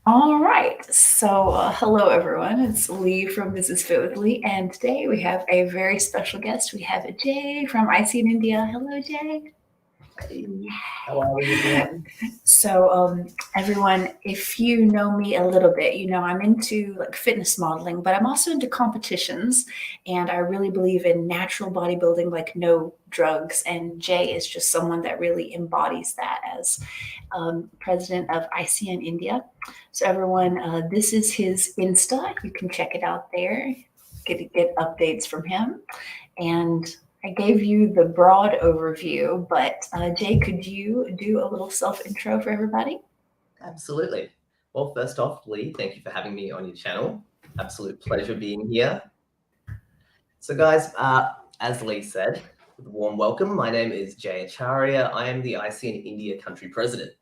All right. Hello everyone. It's Lee from This Is Fit with Lee, and today we have a very special guest. We have Jay from ICN India. Hello, Jay. Hey, how are we, everyone? So, everyone, if you know me a little bit, you know I'm into like fitness modeling, but I'm also into competitions, and I really believe in natural bodybuilding, like no drugs. And Jay is just someone that really embodies that as president of ICN India. So, everyone, this is his Insta. You can check it out there. Get updates from him. And I gave you the broad overview, but Jay, could you do a little self intro for everybody? Absolutely. Well, first off, Lee, thank you for having me on your channel. Absolute pleasure being here. So, guys, as Lee said, with a warm welcome, my name is Jay Acharya. I am the ICN India country president.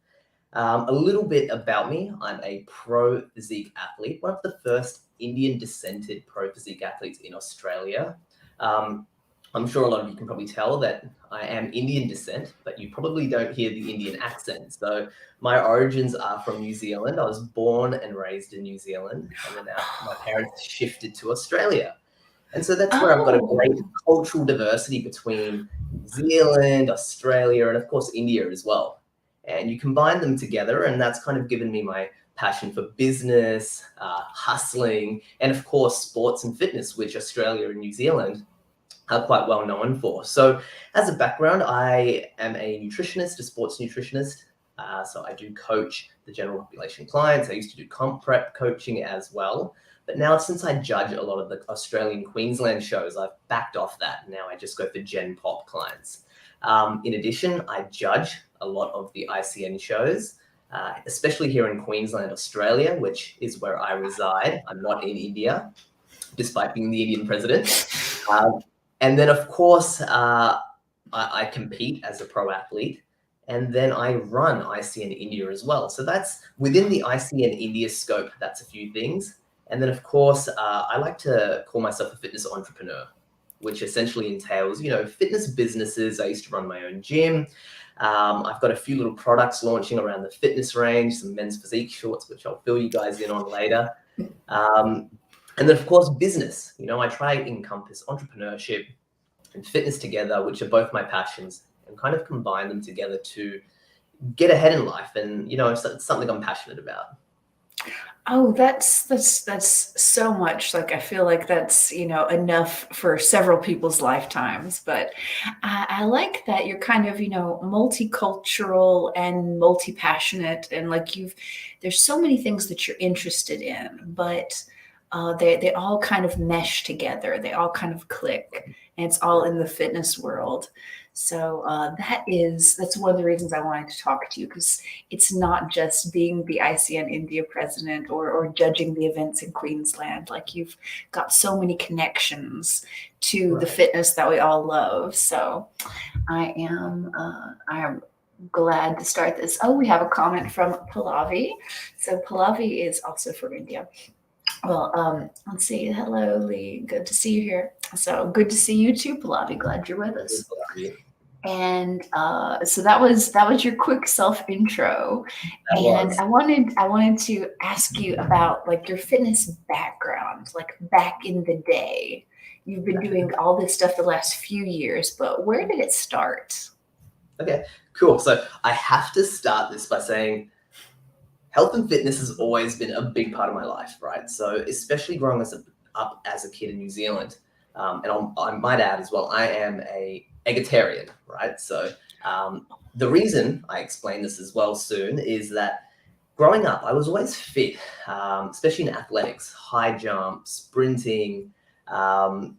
A little bit about me. I'm a pro physique athlete, one of the first Indian descended pro physique athletes in Australia. Um, I'm sure a lot of you can probably tell that I am Indian descent, but you probably don't hear the Indian accent. So my origins are from New Zealand. I was born and raised in New Zealand, and then my parents shifted to Australia. And so that's where I've got a Oh, great cultural diversity between New Zealand, Australia, and of course India as well. And you combine them together, and that's kind of given me my passion for business, hustling, and of course sports and fitness, which Australia and New Zealand are quite well known for. So, as a background, I am a nutritionist, a sports nutritionist. So, I do coach the general population clients. I used to do comp prep coaching as well. But now, since I judge a lot of the Australian Queensland shows, I've backed off that. Now I just go for Gen Pop clients. In addition, I judge a lot of the ICN shows, especially here in Queensland, Australia, which is where I reside. I'm not in India, despite being the Indian president. Um, and then, of course, I compete as a pro athlete, and then I run ICN India as well. So that's within the ICN India scope. That's a few things. And then, of course, I like to call myself a fitness entrepreneur, which essentially entails, fitness businesses. I used to run my own gym. I've got a few little products launching around the fitness range, some men's physique shorts, which I'll fill you guys in on later. And then, of course, business. I try to encompass entrepreneurship and fitness together, which are both my passions, and kind of combine them together to get ahead in life. And, it's something I'm passionate about. oh, that's so much. Like I feel like that's enough for several people's lifetimes. But I like that you're kind of multicultural and multi passionate, and like there's so many things that you're interested in, but they all kind of mesh together. They all kind of click, and it's all in the fitness world. So that's one of the reasons I wanted to talk to you, because it's not just being the ICN India president or judging the events in Queensland. Like you've got so many connections to the Right. fitness that we all love. So I am glad to start this. Oh, we have a comment from Pallavi. So Pallavi is also from India. Well, let's see. Hello, Lee. Good to see you here. So good to see you too, Pallavi. Glad you're with us. And so that was your quick self intro, That and was. I wanted to ask you about like your fitness background, like back in the day. You've been doing all this stuff the last few years, but where did it start? Okay, cool. So I have to start this by saying health and fitness has always been a big part of my life, right? So especially growing up as a kid in New Zealand, and I might add as well, I am a vegetarian, right? So the reason I explain this as well soon is that growing up, I was always fit, especially in athletics, high jump, sprinting, um,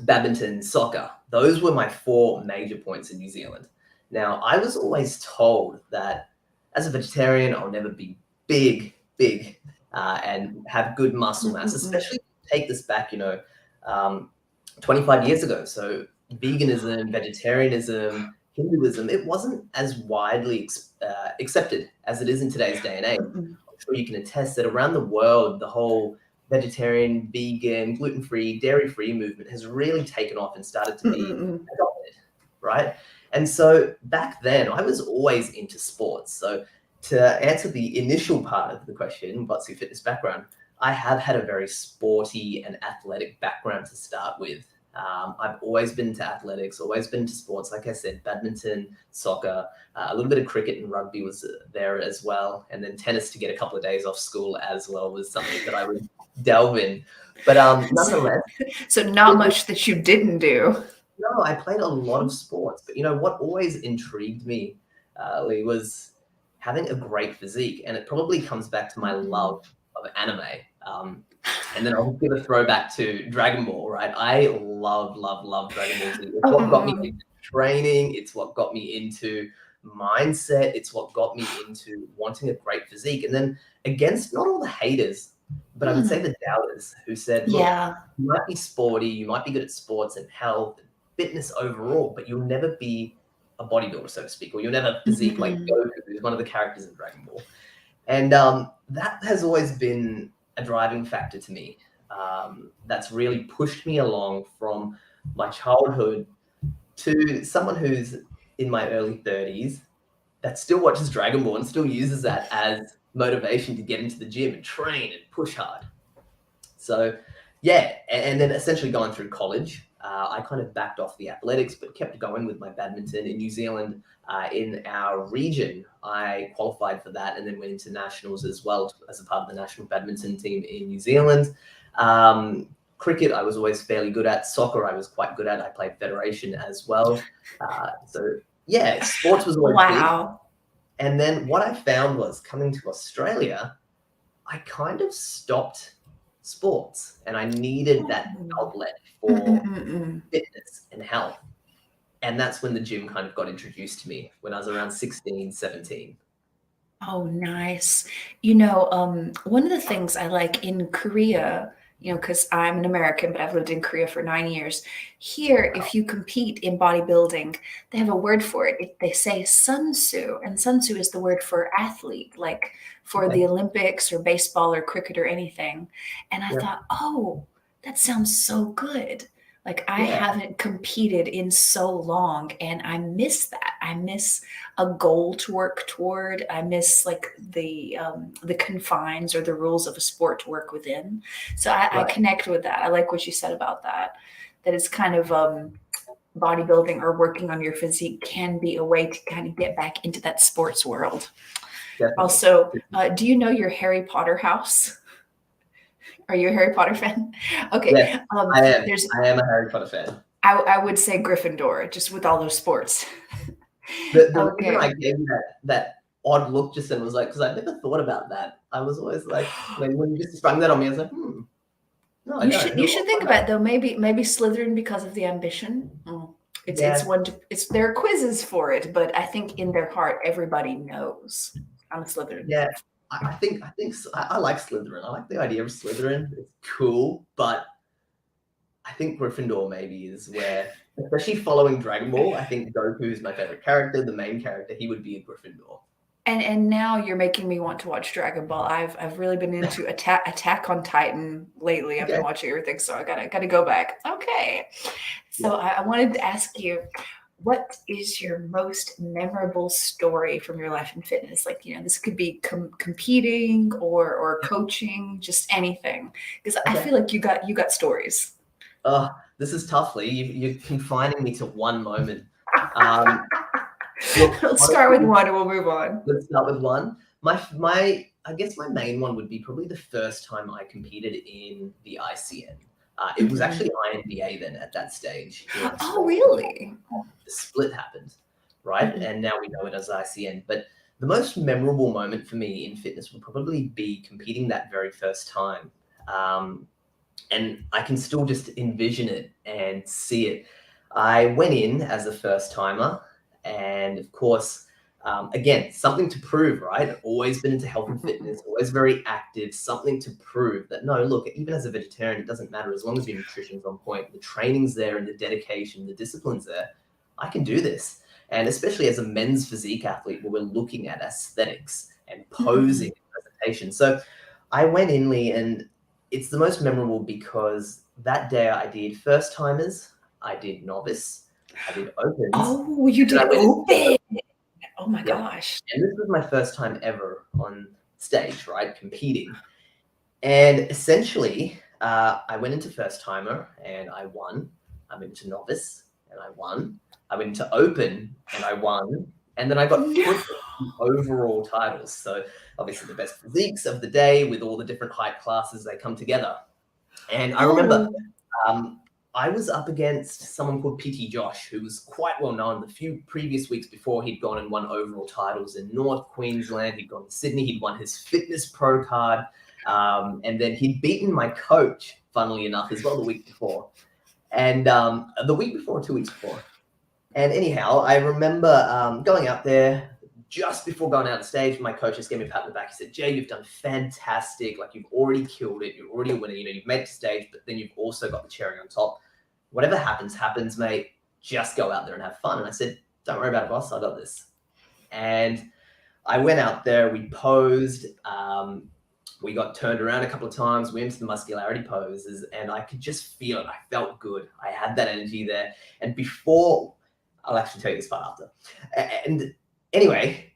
badminton, soccer. Those were my four major points in New Zealand. Now, I was always told that as a vegetarian, I'll never be big, and have good muscle mass, Mm-mm-mm. especially take this back, 25 years ago. So veganism, vegetarianism, Hinduism, it wasn't as widely accepted as it is in today's day and age. Mm-mm. I'm sure you can attest that around the world, the whole vegetarian, vegan, gluten-free, dairy-free movement has really taken off and started to be Mm-mm-mm. adopted, right? And so back then, I was always into sports. So to answer the initial part of the question, what's your fitness background? I have had a very sporty and athletic background to start with. I've always been into athletics, always been into sports. Like I said, badminton, soccer, a little bit of cricket and rugby was there as well. And then tennis to get a couple of days off school as well was something that I would delve in. But nonetheless. So not much that you didn't do. No, I played a lot of sports. But, what always intrigued me, Lee, was having a great physique. And it probably comes back to my love of anime. And then I'll give a throwback to Dragon Ball, right? I love Dragon Ball Z. It's what got me into training. It's what got me into mindset. It's what got me into wanting a great physique. And then against not all the haters, but I would say the doubters who said, look, you might be sporty, you might be good at sports and health and fitness overall, but you'll never be a bodybuilder, so to speak, or you'll never physique like Goku, who's one of the characters in Dragon Ball. And that has always been a driving factor to me. That's really pushed me along from my childhood to someone who's in my early 30s that still watches Dragon Ball and still uses that as motivation to get into the gym and train and push hard. So yeah, and then essentially going through college, I kind of backed off the athletics, but kept going with my badminton in New Zealand. In our region, I qualified for that and then went into nationals as well as a part of the national badminton team in New Zealand. Cricket, I was always fairly good at. Soccer, I was quite good at. I played federation as well. So yeah, sports was always big. And then what I found was coming to Australia, I kind of stopped sports and I needed that outlet for fitness and health. And that's when the gym kind of got introduced to me when I was around 16, 17. Oh, nice. One of the things I like in Korea, because I'm an American, but I've lived in Korea for 9 years. Here, if you compete in bodybuilding, they have a word for it. They say sunsu, and sunsu is the word for athlete, like for the Olympics or baseball or cricket or anything. And I thought, oh, that sounds so good. Like I haven't competed in so long and I miss that. I miss a goal to work toward. I miss like the confines or the rules of a sport to work within. So I connect with that. I like what you said about that, that it's kind of bodybuilding or working on your physique can be a way to kind of get back into that sports world. Definitely. Also, do you know your Harry Potter house? Are you a Harry Potter fan? Okay. Yes, I am a Harry Potter fan. I would say Gryffindor, just with all those sports. The reason I gave that odd look just then was like, because I never thought about that. I was always like, when you just sprung that on me, I was like, No, you should think about it, though. Maybe Slytherin because of the ambition. It's there are quizzes for it, but I think in their heart everybody knows I'm a Slytherin. Yeah. I think I like Slytherin. I like the idea of Slytherin. It's cool, but I think Gryffindor maybe is where, especially following Dragon Ball, I think Goku is my favorite character, the main character. He would be a Gryffindor. And now you're making me want to watch Dragon Ball. I've really been into Attack on Titan lately. I've been watching everything, so I gotta go back. Okay, so I wanted to ask you, what is your most memorable story from your life in fitness? Like, this could be competing or coaching, just anything. Because I feel like you got stories. This is tough, Lee. You're confining me to one moment. Let's start with one and we'll move on. Let's start with one. I guess my main one would be probably the first time I competed in the ICN. It was actually INBA then at that stage. Oh, really? The split happened, right? And now we know it as ICN. But the most memorable moment for me in fitness would probably be competing that very first time. And I can still just envision it and see it. I went in as a first timer, and of course, again, something to prove, right? Always been into health and fitness, always very active, something to prove that, no, look, even as a vegetarian, it doesn't matter. As long as your nutrition's on point, the training's there and the dedication, the discipline's there, I can do this. And especially as a men's physique athlete, where we're looking at aesthetics and posing and presentation. So I went in, Lee, and it's the most memorable because that day I did first timers, I did novice, I did opens. Oh, you did open. Oh my Yep. gosh. And this was my first time ever on stage, right, competing. And essentially, I went into first timer and I won. I went into novice and I won. I went into open and I won. And then I got No. put in overall titles. So obviously the best physiques of the day with all the different height classes, they come together. And I remember Oh, I was up against someone called PT Josh, who was quite well known. The few previous weeks before, he'd gone and won overall titles in North Queensland. He'd gone to Sydney. He'd won his fitness pro card. And then he'd beaten my coach, funnily enough, as well the week before. And the week before, 2 weeks before. And anyhow, I remember going out there just before going out on stage. My coach just gave me a pat on the back. He said, Jay, you've done fantastic. Like, you've already killed it. You're already a winner. You know, you've made it to stage, but then you've also got the cherry on top. Whatever happens, mate. Just go out there and have fun. And I said, don't worry about it, boss. I got this. And I went out there. We posed. We got turned around a couple of times. We went into the muscularity poses, and I could just feel it. I felt good. I had that energy there. And before, I'll actually tell you this part after. And anyway,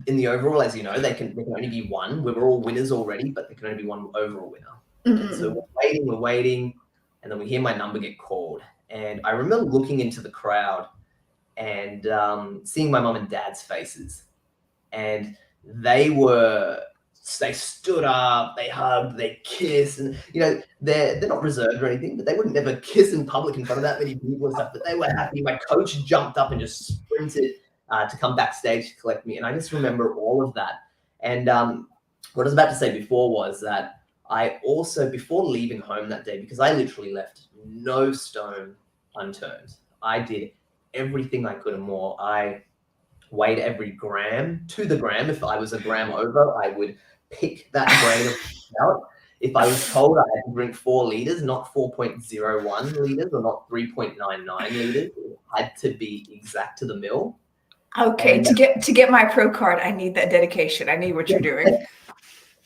in the overall, as you know, they can only be one. We were all winners already, but there can only be one overall winner. And so we're waiting, and then we hear my number get called. And I remember looking into the crowd and seeing my mum and dad's faces. And they stood up, they hugged, they kissed, and you know, they're not reserved or anything, but they would never kiss in public in front of that many people and stuff. But they were happy. My coach jumped up and just sprinted to come backstage to collect me, and I just remember all of that. And what I was about to say before was that I also, before leaving home that day, because I literally left no stone unturned, I did everything I could and more. I weighed every gram to the gram. If I was a gram over, I would pick that grain out. If I was told I had to drink 4 liters, not 4.01 liters or not 3.99 liters, it had to be exact to the mil. Okay, And to get my pro card, I need that dedication. I need what you're doing.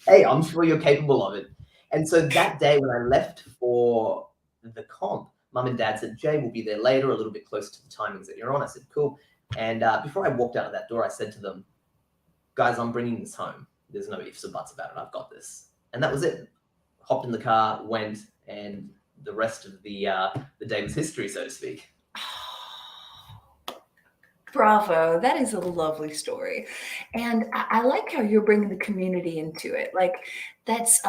hey, I'm sure you're capable of it. And so that day when I left for the comp, mum and dad said, Jay, we'll be there later, a little bit closer to the timings that you're on. I said, cool. And before I walked out of that door, I said to them, guys, I'm bringing this home. There's no ifs or buts about it. I've got this. And that was it. Hopped in the car, went, and the rest of the day was history, so to speak. Bravo. That is a lovely story. And I like how you're bringing the community into it. Like, that's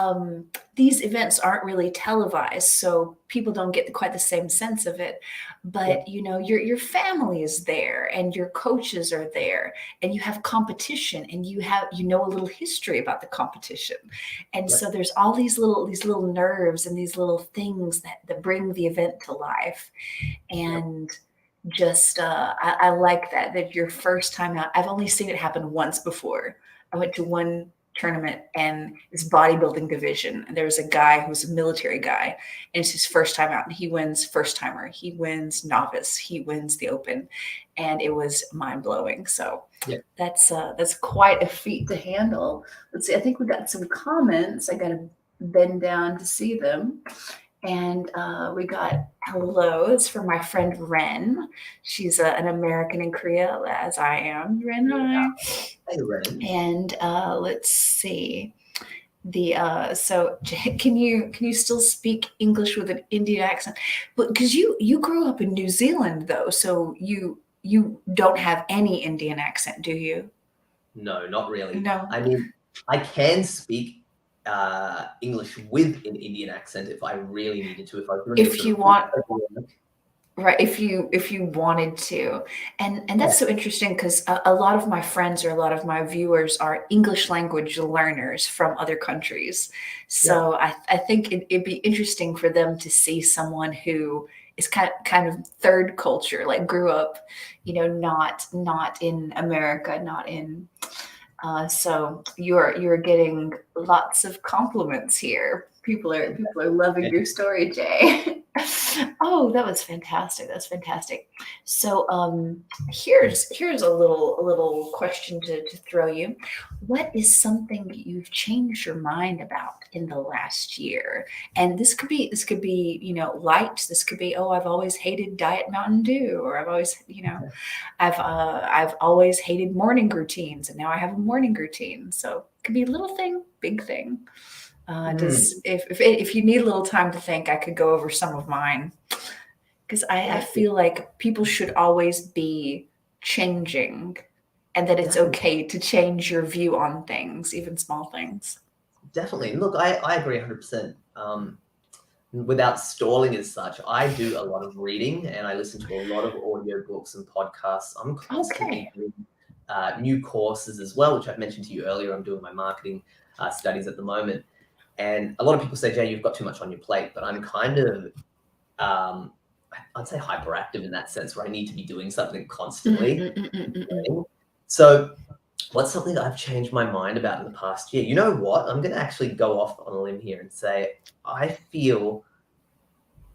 these events aren't really televised, so people don't get quite the same sense of it. But you know, your family is there and your coaches are there, and you have competition, and you know a little history about the competition. And so there's all these little nerves and these little things that bring the event to life. And just I like that your first time out. I've only seen it happen once before. I went to one tournament, and this bodybuilding division, and there was a guy who's a military guy, and it's his first time out, and he wins first timer, he wins novice, he wins the open, and it was mind-blowing. So that's quite a feat to handle. Let's see, I think we got some comments. I gotta bend down to see them. And we got hello. It's from my friend Ren. She's an American in Korea, as I am. Ren, hi. Hey, Ren. And let's see. So can you still speak English with an Indian accent? But because you grew up in New Zealand though, so you don't have any Indian accent, do you? No, not really. No. I mean, I can speak English with an Indian accent if I really needed to. If you want. Right, if you wanted to. And that's so interesting, because a lot of my friends or a lot of my viewers are English language learners from other countries. So I think it'd be interesting for them to see someone who is kind of third culture, like grew up, you know, not in America, not in so you're getting lots of compliments here. People are loving your story, Jay. Oh, that was fantastic. That's fantastic. So, here's a little question to throw you. What is something you've changed your mind about in the last year? And this could be, light. This could be, oh, I've always hated Diet Mountain Dew, or I've always, I've always hated morning routines, and now I have a morning routine. So it could be a little thing, big thing. Hmm. Does if you need a little time to think, I could go over some of mine, because I Yeah, feel like people should always be changing, and that it's definitely. okay to change your view on things, even small things. Definitely. Look, I agree 100%. Without stalling as such, I do a lot of reading and I listen to a lot of audiobooks and podcasts. I'm constantly Okay. doing new courses as well, which I've mentioned to you earlier. I'm doing my marketing studies at the moment. And a lot of people say, Jay, you've got too much on your plate, but I'm kind of, um, I'd say hyperactive in that sense where I need to be doing something Mm, constantly. mm, mm, mm, mm, mm. So what's something that I've changed my mind about in the past year? You know what? I'm going to actually go off on a limb here and say, I feel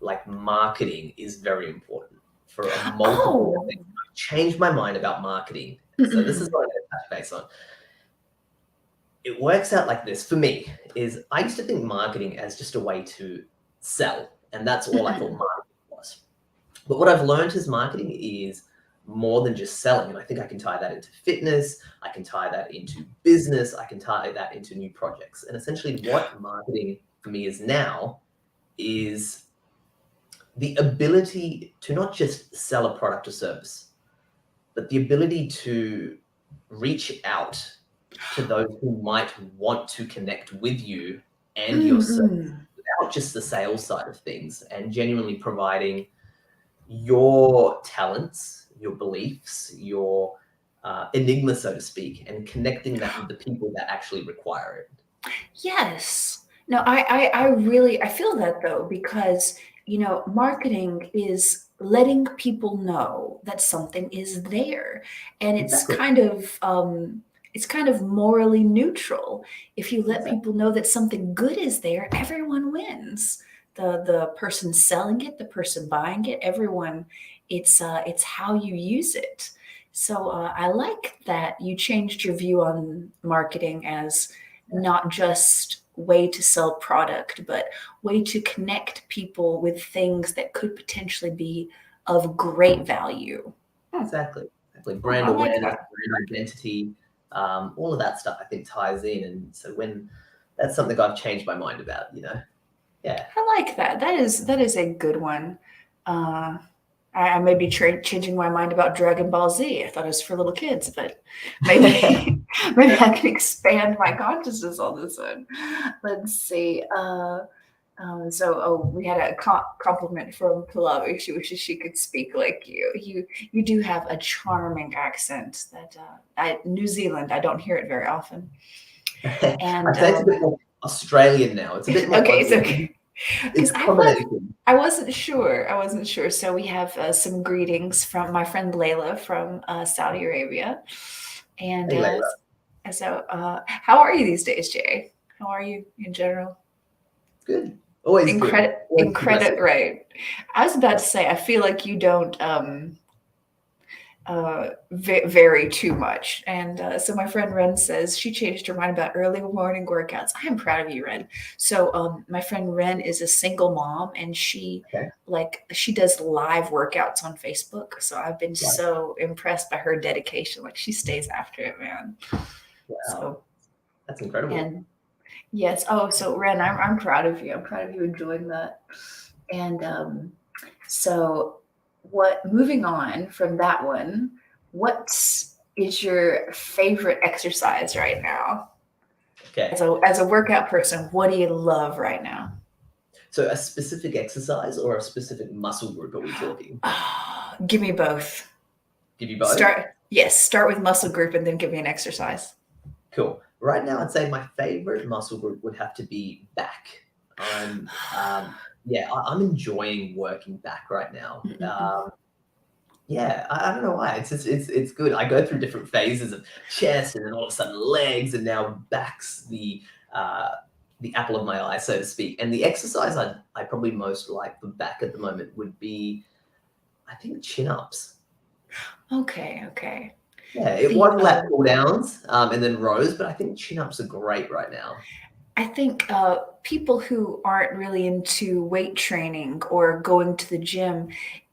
like marketing is very important for a multiple of Oh. things. I've changed my mind about marketing. So this is Mm-mm. what I'm going to touch base on. It works out like this for me is I used to think marketing as just a way to sell, and that's all I thought Mm-mm. marketing was. But what I've learned is marketing is more than just selling. And I think I can tie that into fitness, I can tie that into business, I can tie that into new projects. And essentially, what marketing for me is now is the ability to not just sell a product or service, but the ability to reach out to those who might want to connect with you and your service Mm-mm. without just the sales side of things and genuinely providing your talents, your beliefs, your enigma, so to speak, and connecting that with the people that actually require it. Yes. No, I really I feel that though, because marketing is letting people know that something is there, and Exactly. it's kind of morally neutral. If you let Exactly. people know that something good is there, everyone wins. The person selling it, the person buying it, everyone. It's how you use it. So I like that you changed your view on marketing as not just way to sell product, but way to connect people with things that could potentially be of great value. Hmm. Exactly. Exactly. Oh, Brand I like awareness, that. brand identity, all of that stuff I think ties in. And so when that's something I've changed my mind about, Yeah. I like that. That is a good one. Uh, I may be changing my mind about Dragon Ball Z. I thought it was for little kids, but maybe maybe I can expand my consciousness on this one. Let's see. We had a compliment from Pilavi. She wishes she could speak like you. You do have a charming accent that New Zealand. I don't hear it very often. I'd And say it's a bit more Australian now. It's a bit more okay, it's Aussie. okay. It's Because a combination. I wasn't sure. I wasn't sure. So we have some greetings from my friend Layla from Saudi Arabia, and Hey, Layla. how are you these days, Jay? How are you in general? Good. Always good. Always progressing. Right. I was about to say, I feel like you don't vary too much. And so my friend Ren says she changed her mind about early morning workouts. I am proud of you, Ren. So my friend Ren is a single mom, and Okay. she does live workouts on Facebook. So I've been Right. so impressed by her dedication. Like she stays after it, man. Wow. So That's incredible. and yes. Oh, so Ren, I'm proud of you. I'm proud of you enjoying that. And so, what? Moving on from that one, what is your favorite exercise right now? Okay. As a workout person, what do you love right now? So a specific exercise or a specific muscle group are we talking? Give me both. Give you both? Start with muscle group and then give me an exercise. Cool. Right now, I'd say my favorite muscle group would have to be back. I'm, yeah, I'm enjoying working back right now. Mm-mm-mm. Yeah, I don't know why. It's good. I go through different phases of chest, and then all of a sudden legs, and now back's the uh, the apple of my eye, so to speak. And the exercise I probably most like for back at the moment would be, I think, chin-ups. Okay, okay. Yeah, it The was lat pull downs and then rows, but I think chin-ups are great right now. I think people who aren't really into weight training or going to the gym,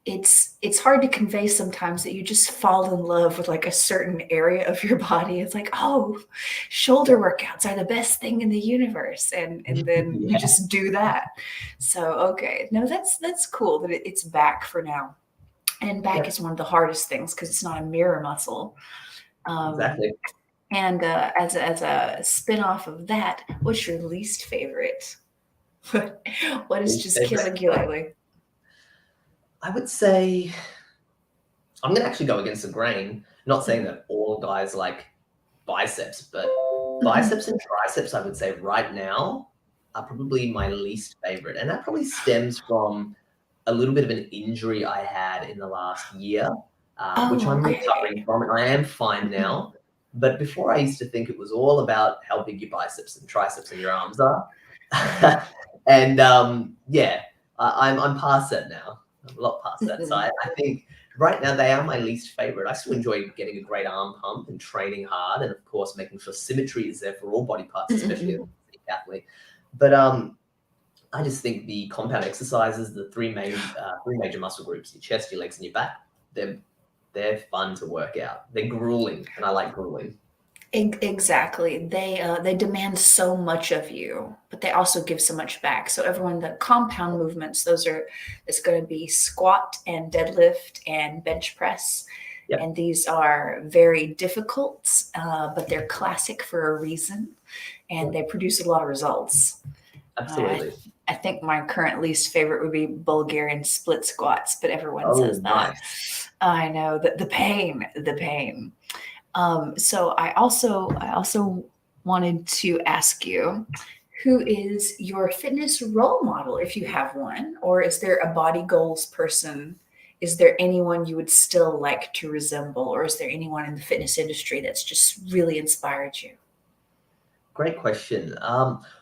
it's hard to convey sometimes that you just fall in love with like a certain area of your body. It's like, oh, shoulder workouts are the best thing in the universe, and then you Yeah, just do that. So okay, no, that's cool that it's back for now. And back yep, is one of the hardest things because it's not a mirror muscle. Um, exactly. and as a spin-off of that, what's your least favorite? What is Least just favorite. killing you lately? I would say I'm gonna actually go against the grain. Not saying Mhm, that all guys like biceps, but mhm. biceps and triceps, I would say right now are probably my least favorite. And that probably stems from a little bit of an injury I had in the last year, which Oh, I'm recovering okay. from, and I am fine Mhm. now. But before I used to think it was all about how big your biceps and triceps and your arms are. And yeah, I'm past that now. I'm a lot past that. So Mhm. I think right now they are my least favorite. I still enjoy getting a great arm pump and training hard, and of course making sure symmetry is there for all body parts, especially as Mhm. a physique athlete. But I just think the compound exercises, the three major muscle groups, your chest, your legs, and your back, they're they're fun to work out. They're grueling, and I like grueling. Exactly. They demand so much of you, but they also give so much back. So everyone, the compound movements, those are it's going to be squat and deadlift and bench press, Yep, and these are very difficult, but they're classic for a reason, and yep, they produce a lot of results. I absolutely. I think my current least favorite would be Bulgarian split squats, but everyone Oh, says that. nice. I know that the pain. So I also wanted to ask you, who is your fitness role model, if you have one, or is there a body goals person? Is there anyone you would still like to resemble, or is there anyone in the fitness industry that's just really inspired you? Great question.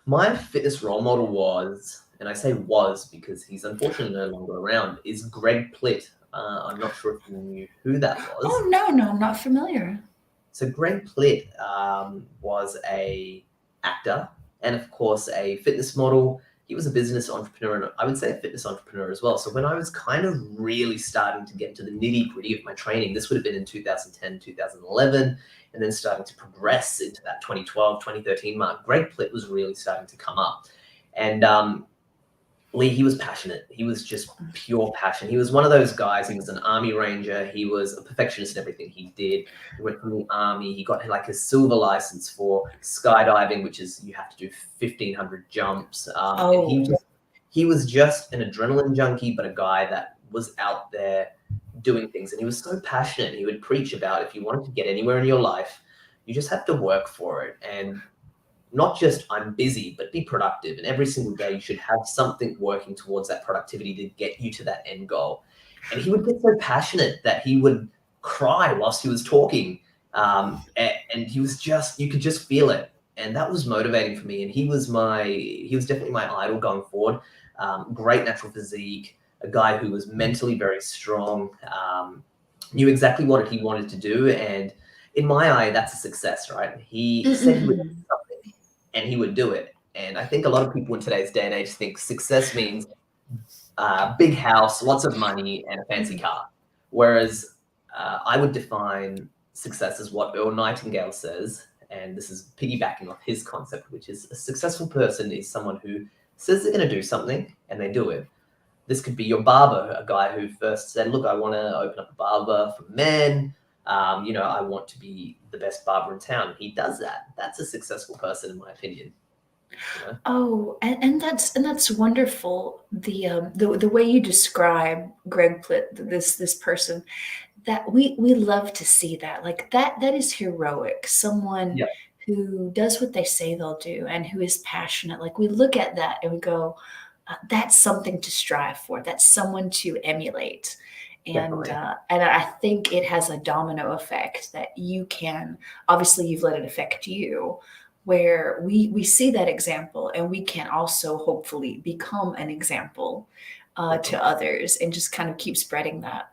My fitness role model was, and I say was because he's unfortunately no longer around, is Greg Plitt. I'm not sure if you knew who that was. Oh no, no, I'm not familiar. So Greg Plitt was a actor and of course a fitness model. He was a business entrepreneur and I would say a fitness entrepreneur as well. So when I was kind of really starting to get into the nitty gritty of my training, this would have been in 2010, 2011, and then starting to progress into that 2012, 2013 mark, Greg Plitt was really starting to come up. And Lee, he was passionate. He was just pure passion. He was one of those guys. He was an army ranger. He was a perfectionist in everything he did. He went from the army. He got like a silver license for skydiving, which is you have to do 1,500 jumps. And Oh, he was just an adrenaline junkie, but a guy that was out there doing things. And he was so passionate. He would preach about if you wanted to get anywhere in your life, you just have to work for it. And not just I'm busy, but be productive. And every single day, you should have something working towards that productivity to get you to that end goal. And he would get so passionate that he would cry whilst he was talking. And he was just, you could just feel it. And that was motivating for me. And he was definitely my idol going forward. Great natural physique, a guy who was mentally very strong, knew exactly what he wanted to do. And in my eye, that's a success, right? He said he would do mm-mm. something and he would do it. And I think a lot of people in today's day and age think success means big house, lots of money, and a fancy Mhm. car. Whereas I would define success as what Earl Nightingale says, and this is piggybacking off his concept, which is a successful person is someone who says they're going to do something and they do it. This could be your barber, a guy who first said, "Look, I want to open up a barber for men. I want to be the best barber in town." He does that. That's a successful person, in my opinion. You know? Oh, and that's wonderful. The way you describe Greg Plitt, this person, that we love to see that. Like that is heroic. Someone Yeah, who does what they say they'll do and who is passionate. Like we look at that and we go, that's something to strive for. That's someone to emulate. definitely. And I think it has a domino effect that you can obviously you've let it affect you, where we see that example and we can also hopefully become an example to Definitely. others and just kind of keep spreading that.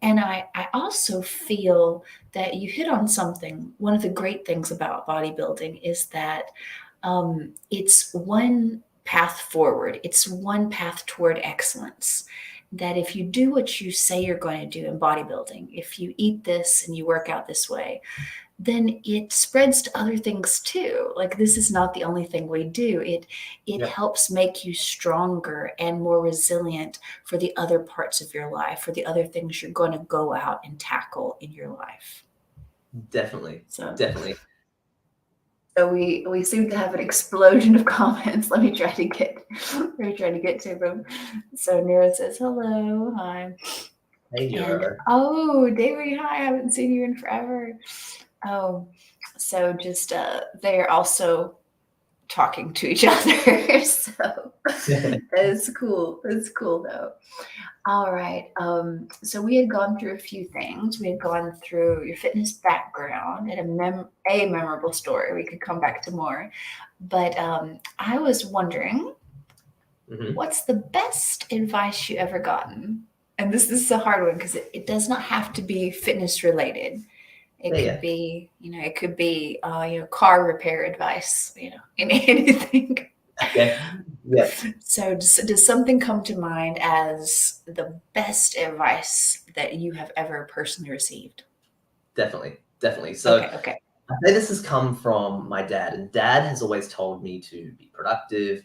And I also feel that you hit on something. One of the great things about bodybuilding is that it's one path forward, it's one path toward excellence. That if you do what you say you're going to do in bodybuilding, if you eat this and you work out this way, then it spreads to other things too. Like this is not the only thing we do. It Yep. helps make you stronger and more resilient for the other parts of your life, for the other things you're going to go out and tackle in your life. Definitely. So Definitely. so we seem to have an explosion of comments. Let me try to get to them. So Nero says hello, hi. Hey, And Neuro. oh, David, hi, I haven't seen you in forever. Oh, so just they're also talking to each other. So that's cool. That's cool though. All right. So we had gone through a few things. We had gone through your fitness background and a memorable story. We could come back to more. But I was wondering, Hmm. what's the best advice you ever gotten? And this is a hard one because it does not have to be fitness related. It Yeah, could yeah. be, it could be, car repair advice, anything. Okay. Yeah, So does something come to mind as the best advice that you have ever personally received? definitely. Definitely. So Okay, okay. I say this has come from my dad, and dad has always told me to be productive,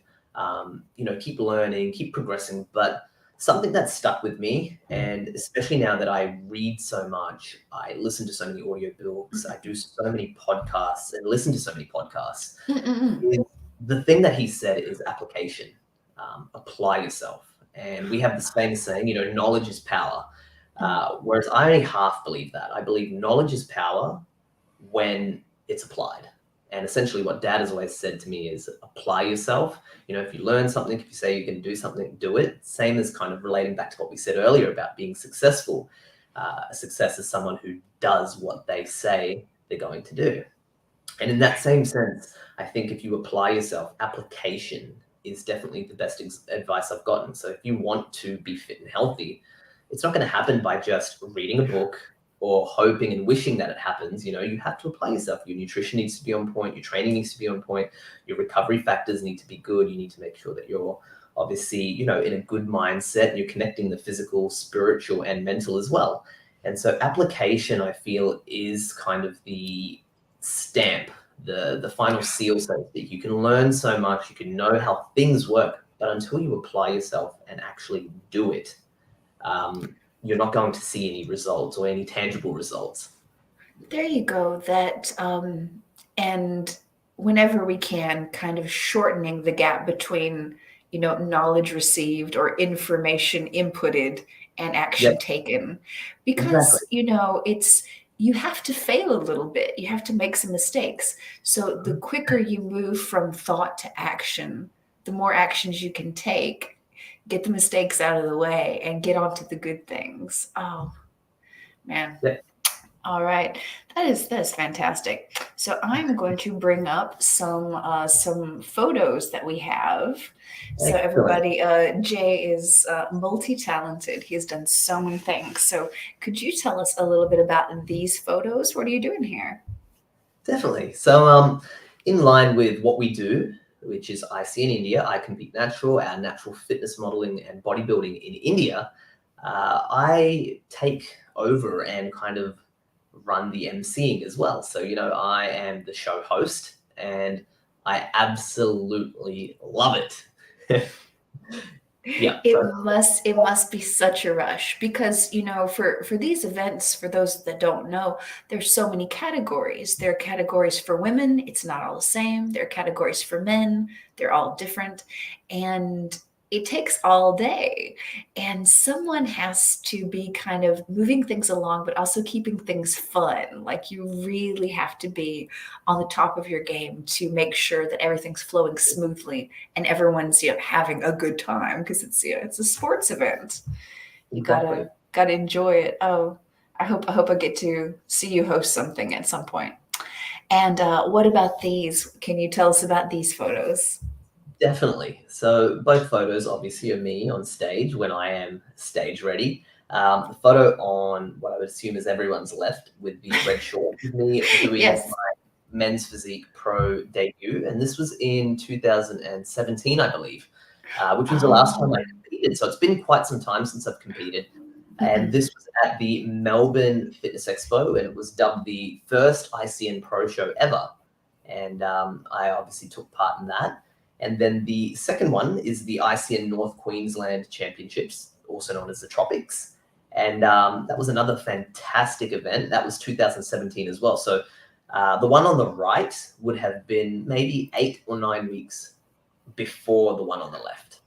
keep learning, keep progressing. But something that stuck with me, and especially now that I read so much, I listen to so many audiobooks, I do so many podcasts and listen to so many podcasts, Mm-mm-mm. is the thing that he said is application. Apply yourself. And we have this famous saying, knowledge is power. Whereas I only half believe that. I believe knowledge is power when it's applied. And essentially, what dad has always said to me is apply yourself. If you learn something, if you say you can do something, do it. Same as kind of relating back to what we said earlier about being successful. Success is someone who does what they say they're going to do. And in that same sense, I think if you apply yourself, application is definitely the best advice I've gotten. So if you want to be fit and healthy, it's not going to happen by just reading a book or hoping and wishing that it happens. You have to apply yourself. Your nutrition needs to be on point. Your training needs to be on point. Your recovery factors need to be good. You need to make sure that you're obviously, in a good mindset and you're connecting the physical, spiritual, and mental as well. And so application, I feel, is kind of the stamp, the final seal, so to speak. You can learn so much, you can know how things work, but until you apply yourself and actually do it, you're not going to see any results or any tangible results. There you go. And whenever we can, kind of shortening the gap between, knowledge received or information inputted and Yep, action taken. exactly. Because, you have to fail a little bit. You have to make some mistakes. So the quicker you move from thought to action, the more actions you can take, get the mistakes out of the way, and get on to the good things. Oh, man. Yep. All right, that is fantastic. So I'm going to bring up some photos that we have. So Excellent. everybody, Jay is multi-talented. He has done so many things. So could you tell us a little bit about these photos? What are you doing here? Definitely. So, in line with what we do, which is ICN India, I Compete Natural, our natural fitness modeling and bodybuilding in India, I take over and kind of run the emceeing as well. So, I am the show host and I absolutely love it. Yeah. It must be such a rush because for these events, for those that don't know, there's so many categories. There are categories for women, it's not all the same. There are categories for men, they're all different, and it takes all day. And someone has to be kind of moving things along, but also keeping things fun. Like you really have to be on the top of your game to make sure that everything's flowing smoothly and everyone's having a good time because it's a sports event. You Exactly. gotta enjoy it. Oh, I hope I get to see you host something at some point. And what about these? Can you tell us about these photos? Definitely. So both photos obviously are me on stage when I am stage ready. The photo on what I would assume is everyone's left with the red short is me doing Yes. men's physique pro debut, and this was in 2017, I believe, which was the last time I Oh. competed. So it's been quite some time since I've competed, and Mhm. this was at the Melbourne Fitness Expo, and it was dubbed the first ICN Pro show ever. And I obviously took part in that. And then the second one is the ICN North Queensland Championships, also known as the Tropics. And that was another fantastic event. That was 2017 as well. So the one on the right would have been maybe 8 or 9 weeks before the one on the left.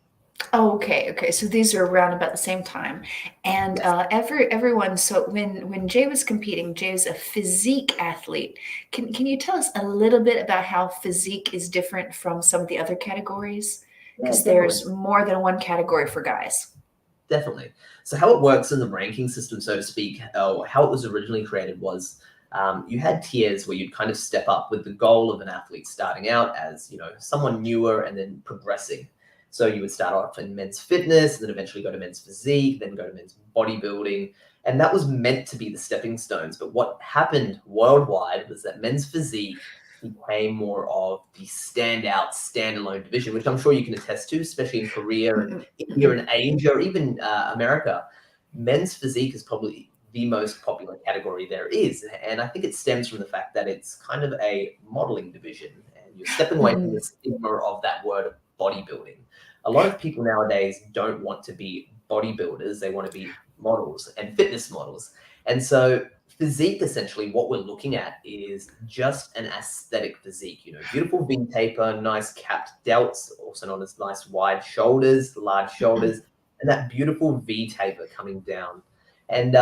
Oh, okay, okay. So these are around about the same time, and Yes, everyone. So when Jay was competing, Jay was a physique athlete. Can you tell us a little bit about how physique is different from some of the other categories? yeah, Because definitely. there's more than one category for guys. Definitely. So how it works in the ranking system, so to speak, or how it was originally created was you had tiers where you'd kind of step up with the goal of an athlete starting out as, someone newer and then progressing. So you would start off in men's fitness, and then eventually go to men's physique, then go to men's bodybuilding. And that was meant to be the stepping stones. But what happened worldwide was that men's physique became more of the standout, standalone division, which I'm sure you can attest to, especially in Korea and Mhm, India mhm. and Asia, or even America. Men's physique is probably the most popular category there is. And I think it stems from the fact that it's kind of a modeling division, and you're stepping away from the Mhm. stigma of that word of bodybuilding. A lot of people nowadays don't want to be bodybuilders, they want to be models and fitness models. And so physique, essentially what we're looking at is just an aesthetic physique, beautiful V taper, nice capped delts, also known as nice wide shoulders, large Mhm. shoulders, and that beautiful V taper coming down. And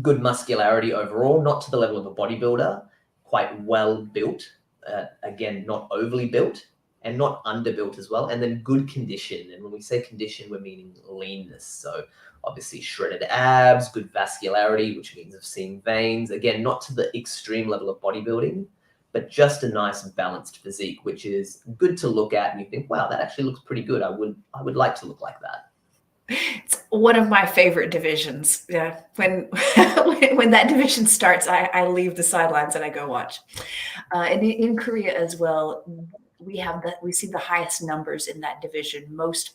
good muscularity overall, not to the level of a bodybuilder, quite well built, again, not overly built and not underbuilt as well. And then good condition. And when we say condition, we're meaning leanness. So obviously shredded abs, good vascularity, which means of seeing veins. Again, not to the extreme level of bodybuilding, but just a nice balanced physique, which is good to look at. And you think, wow, that actually looks pretty good. I would like to look like that. It's one of my favorite divisions. Yeah, when when that division starts, I leave the sidelines and I go watch. And in Korea as well, we see the highest numbers in that division. Most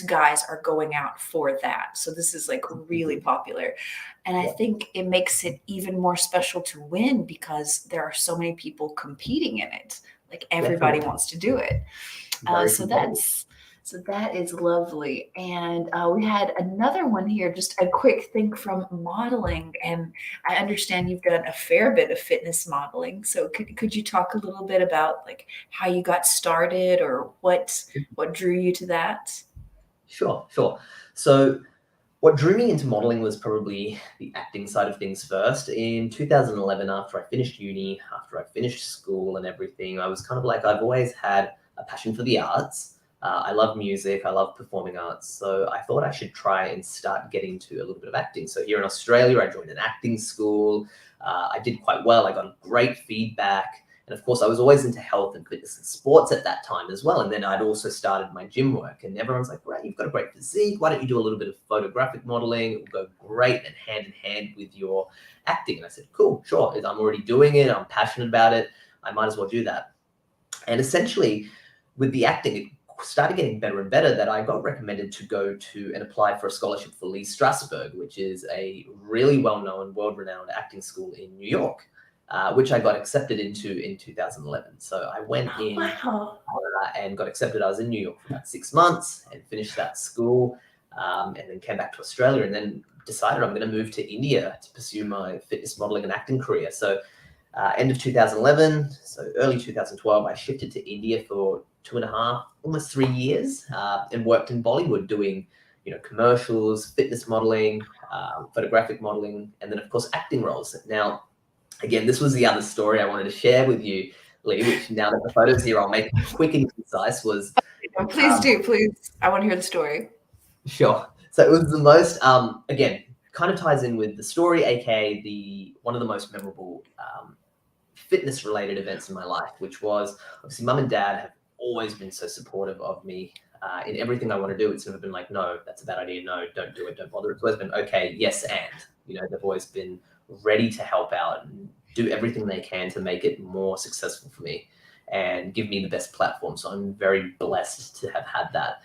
guys are going out for that. So this is like really popular. And I Yeah, think it makes it even more special to win because there are so many people competing in it. Like everybody definitely. wants to do it. Very So competitive. that is lovely. And we had another one here, just a quick thing from modeling. And I understand you've done a fair bit of fitness modeling. So could you talk a little bit about like how you got started or what drew you to that? Sure, sure. So what drew me into modeling was probably the acting side of things first. In 2011, after I finished uni, after I finished school and everything, I was kind of like, I've always had a passion for the arts. I love music, I love performing arts. So I thought I should try and start getting to a little bit of acting. So here in Australia, I joined an acting school. I did quite well, I got great feedback. And of course, I was always into health and fitness and sports at that time as well. And then I'd also started my gym work. And everyone's like, right, you've got a great physique. Why don't you do a little bit of photographic modeling? It will go great and hand in hand with your acting. And I said, cool, sure. I'm already doing it. I'm passionate about it. I might as well do that. And essentially, with the acting, it started getting better and better that I got recommended to go to and apply for a scholarship for Lee Strasberg, which is a really well-known, world-renowned acting school in New York, which I got accepted into in 2011. So I went Oh, in wow. and got accepted. I was in New York for about 6 months and finished that school, and then came back to Australia and then decided I'm going to move to India to pursue my fitness modeling and acting career. So end of 2011, so early 2012, I shifted to India for 2.5, almost 3 years, and worked in Bollywood doing, commercials, fitness modeling, photographic modeling, and then of course acting roles. Now, again, this was the other story I wanted to share with you, Lee, which now that the photos here, I'll make it quick and concise. Was No, please um, do, please. I want to hear the story. Sure. So it was the most, again, kind of ties in with the story, aka the one of the most memorable fitness related events in my life, which was obviously mum and dad have always been so supportive of me in everything I want to do. It's never been like, no, that's a bad idea. No, don't do it. Don't bother. It's always been, okay, yes. And, they've always been ready to help out and do everything they can to make it more successful for me and give me the best platform. So I'm very blessed to have had that.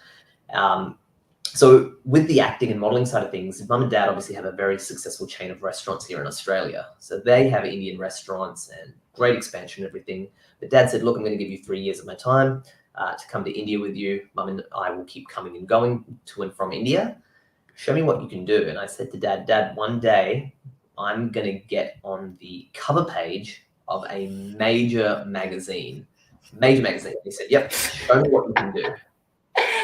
So with the acting and modeling side of things, mum and dad obviously have a very successful chain of restaurants here in Australia. So they have Indian restaurants and great expansion and everything. But dad said, look, I'm going to give you 3 years of my time to come to India with you. Mum and I will keep coming and going to and from India. Show me what you can do. And I said to dad, one day I'm going to get on the cover page of a major magazine. He said, yep, show me what you can do.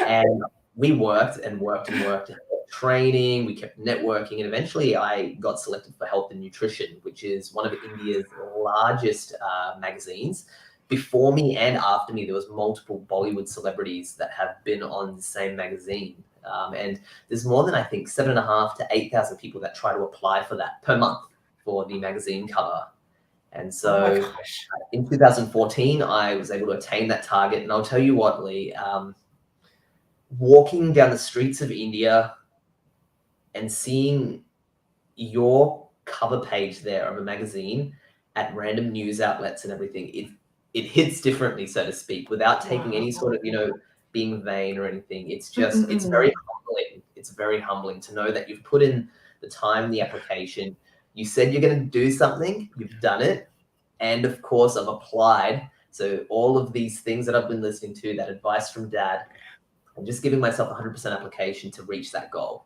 And we worked and worked and worked, training, we kept networking, and eventually I got selected for Health and Nutrition, which is one of India's largest magazines. Before me and after me, there was multiple Bollywood celebrities that have been on the same magazine. And there's more than, I think, 7,500 to 8,000 people that try to apply for that per month for the magazine cover. And so in 2014, I was able to attain that target. And I'll tell you what, Lee, walking down the streets of India and seeing your cover page there of a magazine at random news outlets and everything, it hits differently, so to speak, without taking any sort of, being vain or anything. It's just, it's very humbling. It's very humbling to know that you've put in the time, the application. You said you're going to do something, you've done it. And of course, I've applied. So all of these things that I've been listening to, that advice from dad, I'm just giving myself 100% application to reach that goal.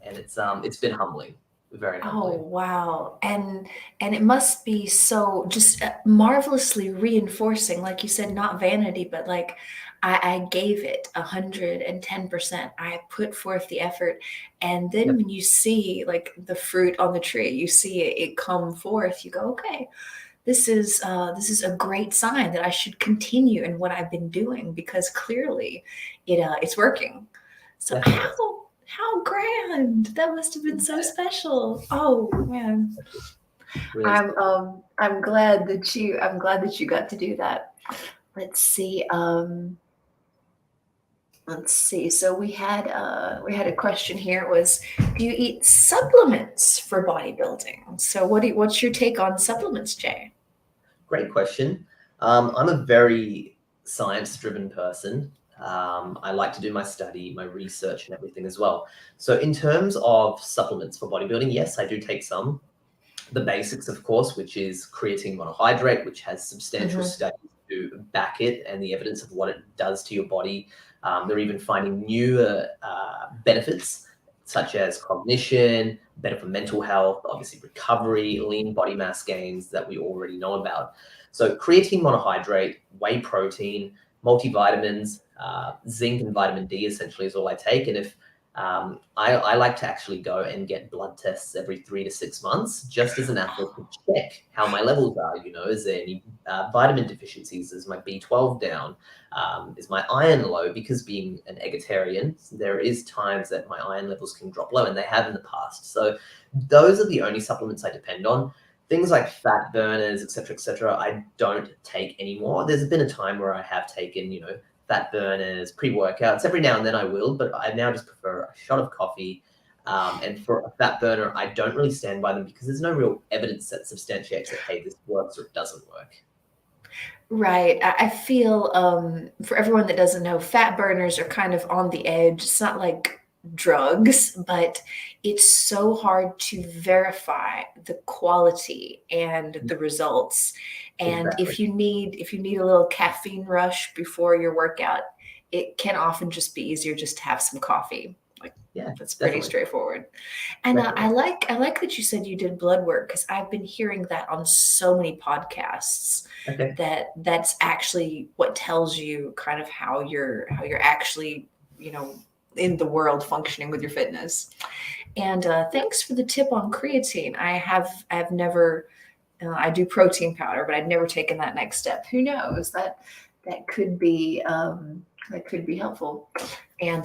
And it's been humbling, very humbling. Oh, wow. And it must be so just marvelously reinforcing, like you said, not vanity, but like I gave it 110%. I put forth the effort. And then when you see like the fruit on the tree, you see it come forth, you go, okay, this is a great sign that I should continue in what I've been doing, because clearly it's working. So how grand. That must have been so special. Oh man. Really I'm glad that you got to do that. Let's see. So we had a question here. It was, do you eat supplements for bodybuilding? So what's your take on supplements, Jay? Great question. I'm a very science-driven person. I like to do my study, my research and everything as well. So in terms of supplements for bodybuilding, yes, I do take some. The basics, of course, which is creatine monohydrate, which has substantial studies to back it and the evidence of what it does to your body. They're even finding newer benefits, such as cognition, better for mental health, obviously recovery, lean body mass gains that we already know about. So creatine monohydrate, whey protein, multivitamins, zinc and vitamin D essentially is all I take. And if I like to actually go and get blood tests every 3 to 6 months, just as an athlete to check how my levels are. Is there any vitamin deficiencies? Is my B12 down? Is my iron low? Because being an egalitarian, there is times that my iron levels can drop low, and they have in the past. So those are the only supplements I depend on. Things like fat burners, et cetera, I don't take anymore. There's been a time where I have taken, fat burners, pre-workouts. Every now and then I will, but I now just prefer a shot of coffee. And for a fat burner, I don't really stand by them because there's no real evidence that substantiates that, hey, this works or it doesn't work. Right. I feel for everyone that doesn't know, fat burners are kind of on the edge. It's not like drugs, but it's so hard to verify the quality and the results. And Exactly. if you need a little caffeine rush before your workout, it can often just be easier just to have some coffee. Like, Yeah, that's pretty straightforward. And I like that you said you did blood work, because I've been hearing that on so many podcasts. Okay. That's actually what tells you kind of how you're actually, in the world functioning with your fitness. And thanks for the tip on creatine. I've never, I do protein powder, but I'd never taken that next step. Who knows? That could be helpful. And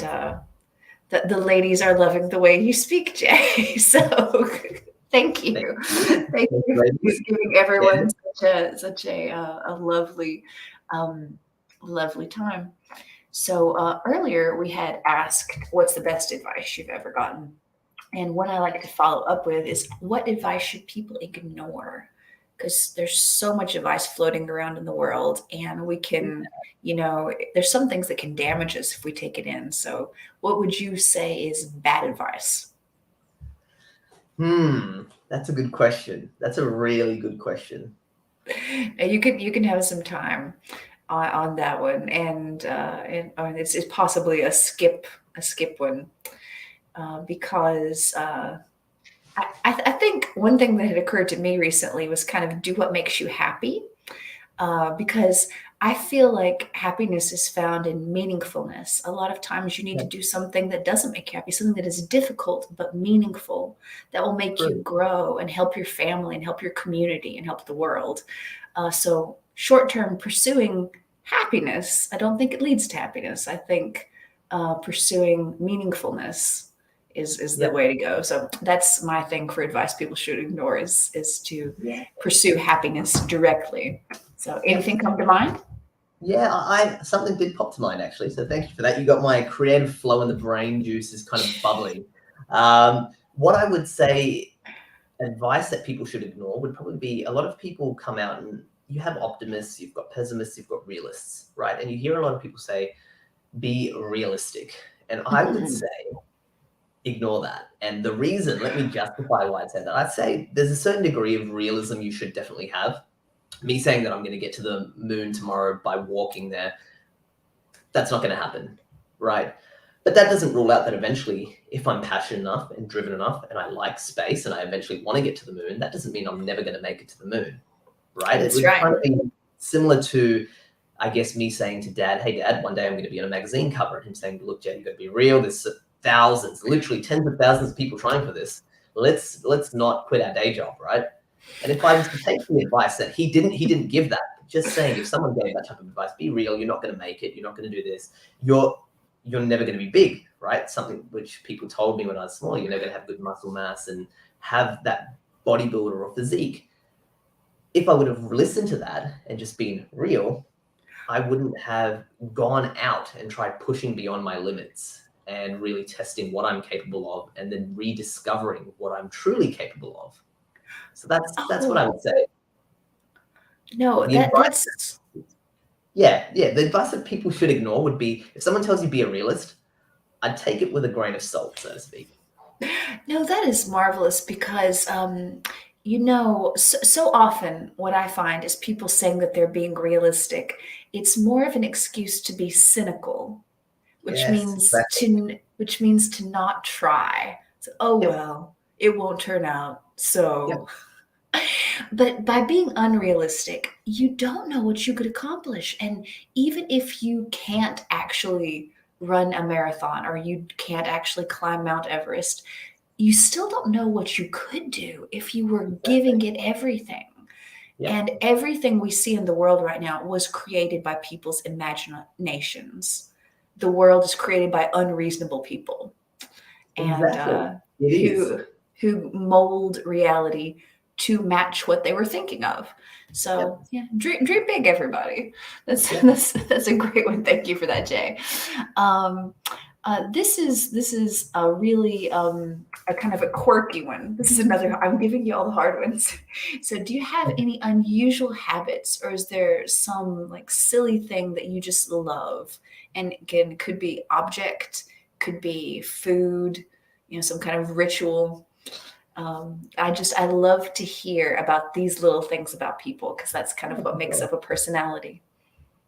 the ladies are loving the way you speak, Jay. So Thank Thank you. you. Thank Thank you you, for ladies. just giving Yeah. everyone such a lovely, um, lovely time. So earlier we had asked, "What's the best advice you've ever gotten?" And what I like to follow up with is, "What advice should people ignore?" Because there's so much advice floating around in the world, and we can, there's some things that can damage us if we take it in. So, what would you say is bad advice? That's a good question. That's a really good question. And you can have some time on that one, and it's possibly a skip one because I think one thing that had occurred to me recently was kind of do what makes you happy, because I feel like happiness is found in meaningfulness. A lot of times you need Yeah, to do something that doesn't make you happy, something that is difficult but meaningful, that will make you true. grow and help your family and help your community and help the world. So short term pursuing happiness, I don't think it leads to happiness. I think pursuing meaningfulness is the Yeah. way to go. So that's my thing for advice people should ignore is to Yeah. pursue happiness directly. So Yep. anything come to mind? Yeah, I something did pop to mind actually. So thank you for that. You got my creative flow and the brain juice is kind of bubbling. What I would say advice that people should ignore would probably be a lot of people come out and you have optimists, you've got pessimists, you've got realists, right? And you hear a lot of people say, be realistic. And I would Mhm. say, ignore that. And the reason, let me justify why I said that. I'd say there's a certain degree of realism you should definitely have. Me saying that I'm going to get to the moon tomorrow by walking there, that's not going to happen, right? But that doesn't rule out that eventually, if I'm passionate enough and driven enough and I like space and I eventually want to get to the moon, that doesn't mean I'm never going to make it to the moon, right? It That's would right. kind of be similar to, I guess, me saying to dad, hey, dad, one day I'm going to be on a magazine cover. And him saying, look, Jay, you've got to be real. There's thousands, literally tens of thousands of people trying for this. Let's not quit our day job, right? And if I was to take the advice that he didn't give that, just saying if someone gave that type of advice, be real, you're not going to make it, you're not going to do this, you're never going to be big, right? Something which people told me when I was small, you're never going to have good muscle mass and have that bodybuilder or physique. If I would have listened to that and just been real, I wouldn't have gone out and tried pushing beyond my limits and really testing what I'm capable of and then rediscovering what I'm truly capable of. So that's what I Oh would say. no, The that advice, that's yeah, the advice that people should ignore would be if someone tells you be a realist, I'd take it with a grain of salt, so to speak. no, that is marvelous because so often what I find is people saying that they're being realistic. It's more of an excuse to be cynical, which Yes, means exactly. to not try. So, oh Yep, well, it won't turn out. yep, So, but by being unrealistic, you don't know what you could accomplish. And even if you can't actually run a marathon or you can't actually climb Mount Everest, you still don't know what you could do if you were exactly. giving it everything. Yep, And everything we see in the world right now was created by people's imaginations. The world is created by unreasonable people and exactly. It is. who mold reality to match what they were thinking of. Yep, So yeah, dream big, everybody. That's yep. that's a great one. Thank you for that, Jay. Um, this is a really a kind of a quirky one. This is another. I'm giving you all the hard ones. So, do you have any unusual habits, or is there some like silly thing that you just love? And again, could be object, could be food, some kind of ritual. I love to hear about these little things about people because that's kind of Oh, what for makes sure. up a personality.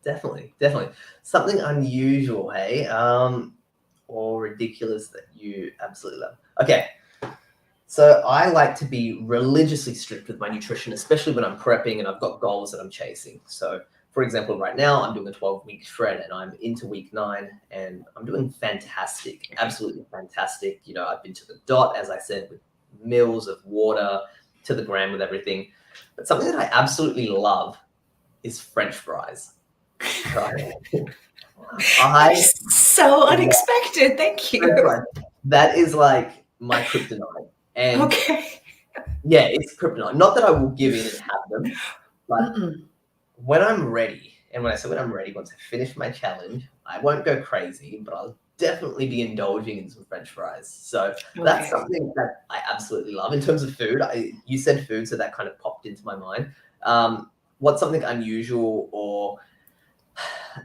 Definitely, definitely. Something unusual, hey? Or ridiculous that you absolutely love. Okay, so I like to be religiously strict with my nutrition, especially when I'm prepping and I've got goals that I'm chasing. So, for example, right now I'm doing a 12-week shred and I'm into week 9 and I'm doing fantastic, absolutely fantastic. I've been to the dot, as I said, with mils of water to the gram with everything. But something that I absolutely love is French fries. Right. That I is so love unexpected. Thank French you. fries. That is like my kryptonite. And Okay. Yeah, it's kryptonite. Not that I will give in and have them, but Mm-mm. when I'm ready, and when I say when I'm ready, once I finish my challenge, I won't go crazy, but I'll definitely be indulging in some French fries. So that's Okay. something that I absolutely love. In terms of food, you said food, so that kind of popped into my mind. What's something unusual or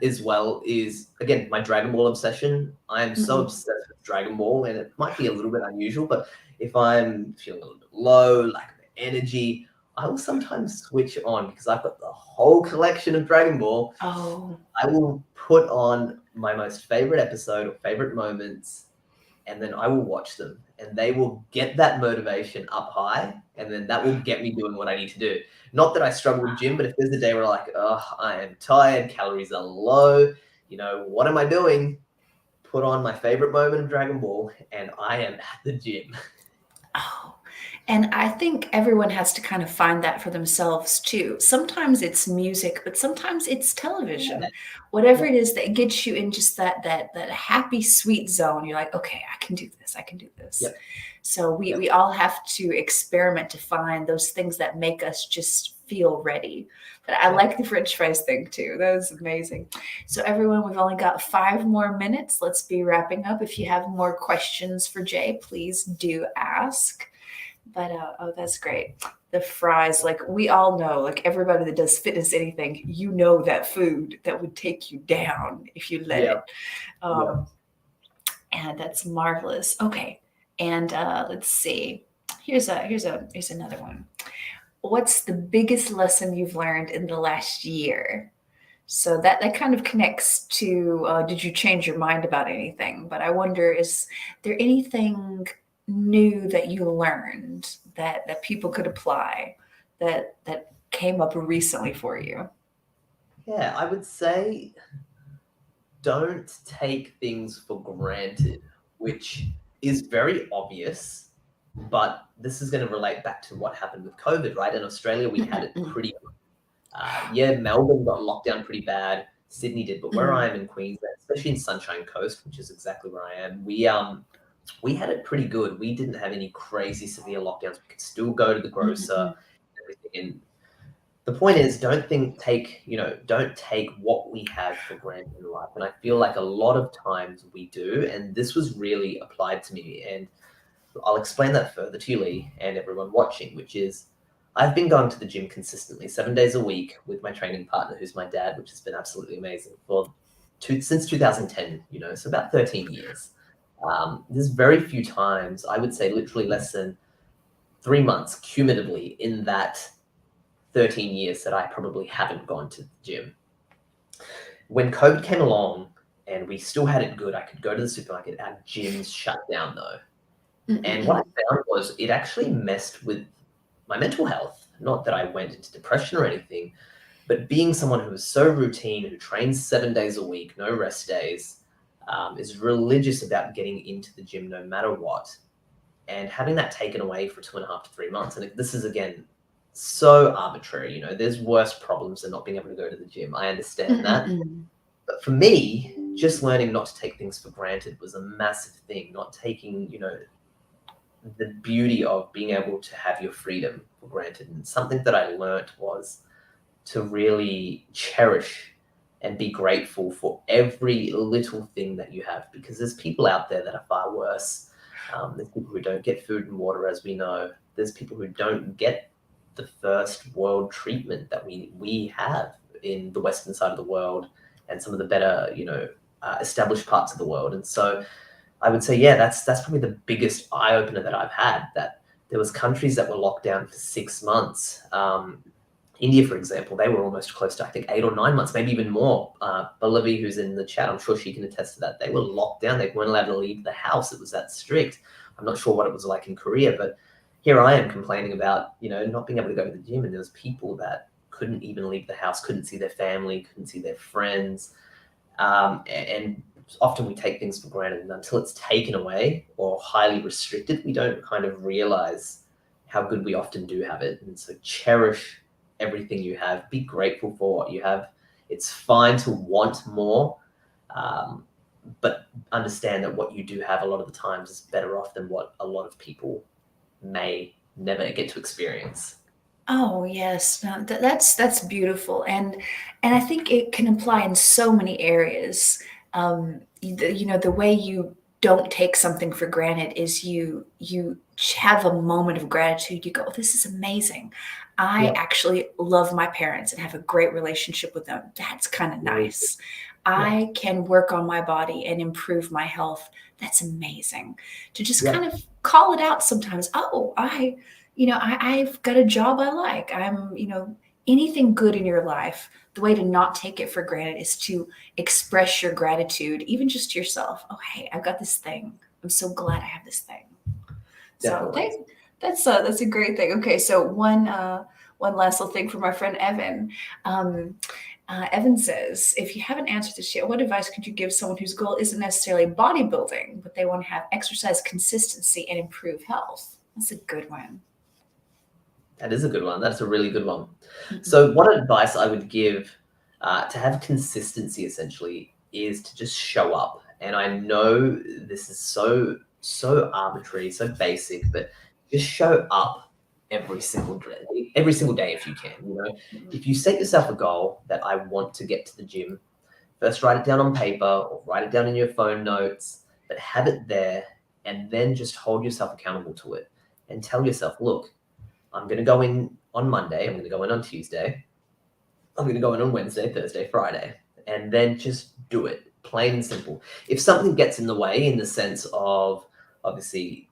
as well is, again, my Dragon Ball obsession. I am so Mm-mm. obsessed with Dragon Ball, and it might be a little bit unusual, but if I'm feeling a little bit low, lack of energy, I will sometimes switch on because I've got the whole collection of Dragon Ball. Oh, I will put on my most favorite episode or favorite moments, and then I will watch them, and they will get that motivation up high, and then that will get me doing what I need to do. Not that I struggle with gym, but if there's a day where I'm like, oh, I am tired, calories are low, what am I doing? Put on my favorite moment of Dragon Ball, and I am at the gym. oh. And I think everyone has to kind of find that for themselves too. Sometimes it's music, but sometimes it's Yeah, television. Whatever yeah, it is that gets you in just that happy, sweet zone. You're like, okay, I can do this. I can do this. yep, So we yep, we all have to experiment to find those things that make us just feel ready. But I yep. like the French fries thing too. That was amazing. So everyone, we've only got 5 more minutes. Let's be wrapping up. If you have more questions for Jay, please do ask. But oh, that's great. The fries, like we all know, like everybody that does fitness anything, you know that food that would take you down if you let Yep, it. yep. Um, and that's marvelous. Okay, and let's see. Here's another one. What's the biggest lesson you've learned in the last year? So that kind of connects to did you change your mind about anything? But I wonder, is there anything new that you learned that people could apply that came up recently for you? Yeah, I would say don't take things for granted, which is very obvious, but this is going to relate back to what happened with COVID, right? In Australia, we had it Mm-mm-mm. pretty yeah, Melbourne got locked down pretty bad. Sydney did, but where I Mm. am in Queensland, especially in Sunshine Coast, which is exactly where I am, we had it pretty good. We didn't have any crazy severe lockdowns. We could still go to the grocer, Mm-mm-mm. everything. And the point is, don't take what we have for granted in life. And I feel like a lot of times we do, and this was really applied to me. And I'll explain that further to you, Lee, and everyone watching, which is I've been going to the gym consistently 7 days a week with my training partner, who's my dad, which has been absolutely amazing since 2010, so about 13 years. There's very few times, I would say literally less than 3 months cumulatively in that 13 years that I probably haven't gone to the gym. When COVID came along and we still had it good, I could go to the supermarket, our gyms shut down though. And what I Mm-mm-mm. found was it actually messed with my mental health. Not that I went into depression or anything, but being someone who is so routine, who trains 7 days a week, no rest days, is religious about getting into the gym no matter what, and having that taken away for 2.5 to 3 months. And this is, again, so arbitrary. There's worse problems than not being able to go to the gym. I understand that. Mm-mm-mm. But for me, just learning not to take things for granted was a massive thing. Not taking, the beauty of being able to have your freedom for granted. And something that I learnt was to really cherish and be grateful for every little thing that you have, because there's people out there that are far worse. There's people who don't get food and water, as we know. There's people who don't get the first world treatment that we have in the western side of the world and some of the better, established parts of the world. And so I would say, yeah, that's probably the biggest eye opener that I've had. That there was countries that were locked down for 6 months. India, for example, they were almost close to, I think, 8 or 9 months, maybe even more. Bolivia, who's in the chat, I'm sure she can attest to that. They were locked down. They weren't allowed to leave the house. It was that strict. I'm not sure what it was like in Korea, but here I am complaining about, not being able to go to the gym. And there was people that couldn't even leave the house, couldn't see their family, couldn't see their friends. And often we take things for granted, and until it's taken away or highly restricted, we don't kind of realize how good we often do have it. And so cherish everything you have, be grateful for what you have. It's fine to want more, um, but understand that what you do have a lot of the times is better off than what a lot of people may never get to experience. Oh yes, no, that's beautiful, and I think it can apply in so many areas. The way you don't take something for granted is you have a moment of gratitude. You go, "Oh, this is amazing. I Yeah. actually love my parents and have a great relationship with them. That's kind of Really. nice. Yeah. I can work on my body and improve my health. That's amazing." To just Yeah. kind of call it out sometimes. Oh, I've got a job I like. Anything good in your life, the way to not take it for granted is to express your gratitude, even just to yourself. Oh, hey, I've got this thing. I'm so glad I have this thing. So Definitely. that's a great thing. Okay, so one last little thing from our friend Evan. Um, Evan says, if you haven't answered this yet, what advice could you give someone whose goal isn't necessarily bodybuilding, but they want to have exercise consistency and improve health? That's a good one. That is a good one. That's a really good one. Mhm. So, one advice I would give to have consistency essentially is to just show up. And I know this is so arbitrary, so basic, but just show up every single day if you can. If you set yourself a goal that I want to get to the gym, first write it down on paper or write it down in your phone notes, but have it there, and then just hold yourself accountable to it and tell yourself, look, I'm going to go in on Monday. I'm going to go in on Tuesday. I'm going to go in on Wednesday, Thursday, Friday, and then just do it, plain and simple. If something gets in the way, in the sense of obviously,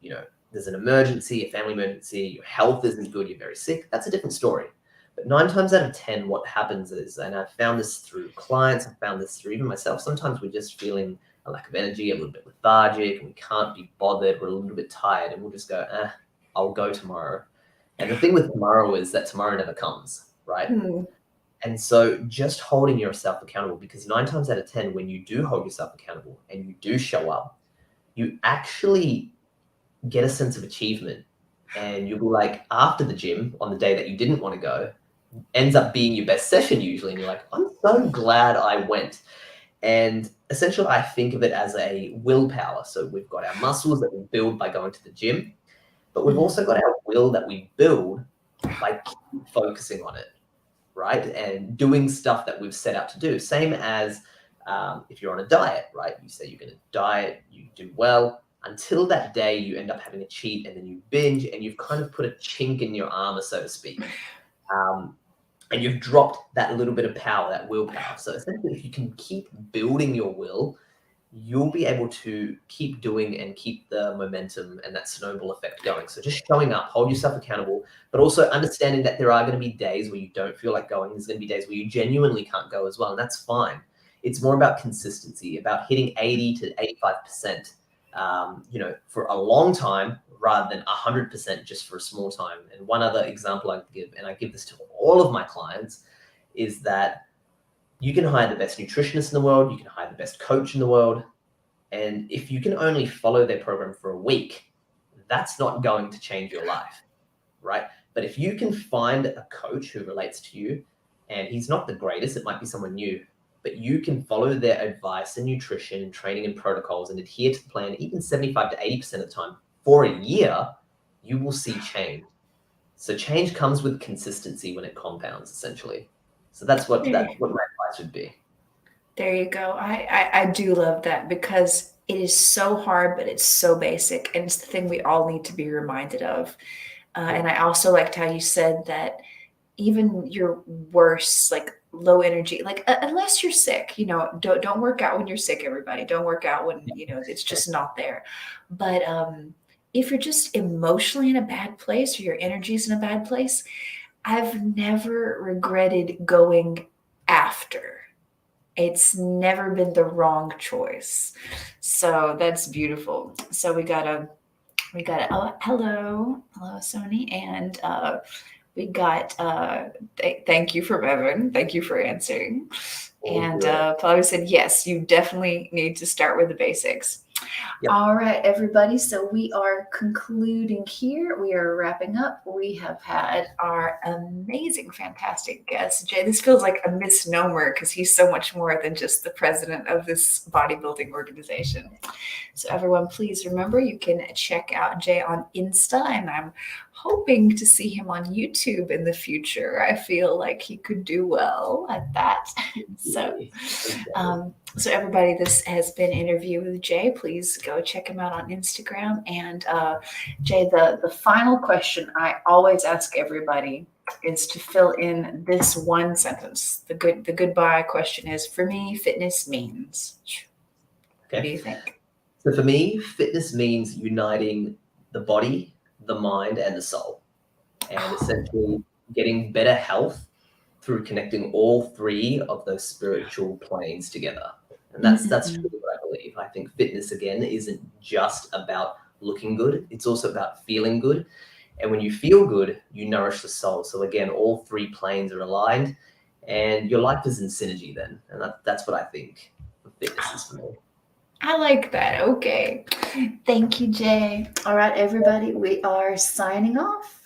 there's an emergency, a family emergency, your health isn't good, you're very sick, that's a different story. But 9 times out of 10, what happens is, and I've found this through clients, I've found this through even myself, sometimes we're just feeling a lack of energy, a little bit lethargic, and we can't be bothered, we're a little bit tired, and we'll just go, I'll go tomorrow. And the thing with tomorrow is that tomorrow never comes, right? Hmm. And so just holding yourself accountable, because 9 times out of 10, when you do hold yourself accountable and you do show up, you actually get a sense of achievement. And you'll be like, after the gym on the day that you didn't want to go, ends up being your best session usually. And you're like, I'm so glad I went. And essentially, I think of it as a willpower. So we've got our muscles that we build by going to the gym, but we've Mhm. also got our will that we build by keep focusing on it, right? And doing stuff that we've set out to do. Same as if you're on a diet, right? You say you're going to diet, you do well until that day you end up having a cheat and then you binge and you've kind of put a chink in your armor, so to speak. Um, and you've dropped that little bit of power, that willpower. So essentially, if you can keep building your will, you'll be able to keep doing and keep the momentum and that snowball effect going. So just showing up, hold yourself accountable, but also understanding that there are going to be days where you don't feel like going. There's going to be days where you genuinely can't go as well, and that's fine. It's more about consistency, about hitting 80 to 85%, for a long time rather than 100% just for a small time. And one other example I give, and I give this to all of my clients, is that you can hire the best nutritionist in the world, you can hire the best coach in the world, and if you can only follow their program for a week, that's not going to change your life, right? But if you can find a coach who relates to you, and he's not the greatest, it might be someone new, but you can follow their advice and nutrition and training and protocols and adhere to the plan, even 75 to 80% of the time for a year, you will see change. So change comes with consistency when it compounds, essentially. So that's what my advice would be. There you go. I do love that because it is so hard, but it's so basic. And it's the thing we all need to be reminded of. Yeah. And I also liked how you said that even your worst, like low energy, like unless you're sick, don't work out when you're sick, everybody. Don't work out when, it's just not there. But if you're just emotionally in a bad place or your energy's in a bad place, I've never regretted going after. It's never been the wrong choice. So that's beautiful. So we got a oh, hello Sony, and we got thank you from Evan. Thank you for answering. All And good. Pallavi said, yes, you definitely need to start with the basics. Yep. All right, everybody. So we are concluding here. We are wrapping up. We have had our amazing, fantastic guest, Jay. This feels like a misnomer because he's so much more than just the president of this bodybuilding organization. So everyone, please remember you can check out Jay on Insta, and I'm hoping to see him on YouTube in the future. I feel like he could do well at that. So, so everybody, this has been Interview with Jay. Please go check him out on Instagram. And Jay, the final question I always ask everybody is to fill in this one sentence. The goodbye question is, for me, fitness means. What do you think? So for me, fitness means uniting the body, the mind, and the soul, and essentially getting better health through connecting all three of those spiritual planes together. And that's really what I believe. I think fitness, again, isn't just about looking good. It's also about feeling good. And when you feel good, you nourish the soul. So again, all three planes are aligned and your life is in synergy then. And that's what I think fitness is for me. I like that. Okay. Thank you, Jay. All right, everybody, we are signing off.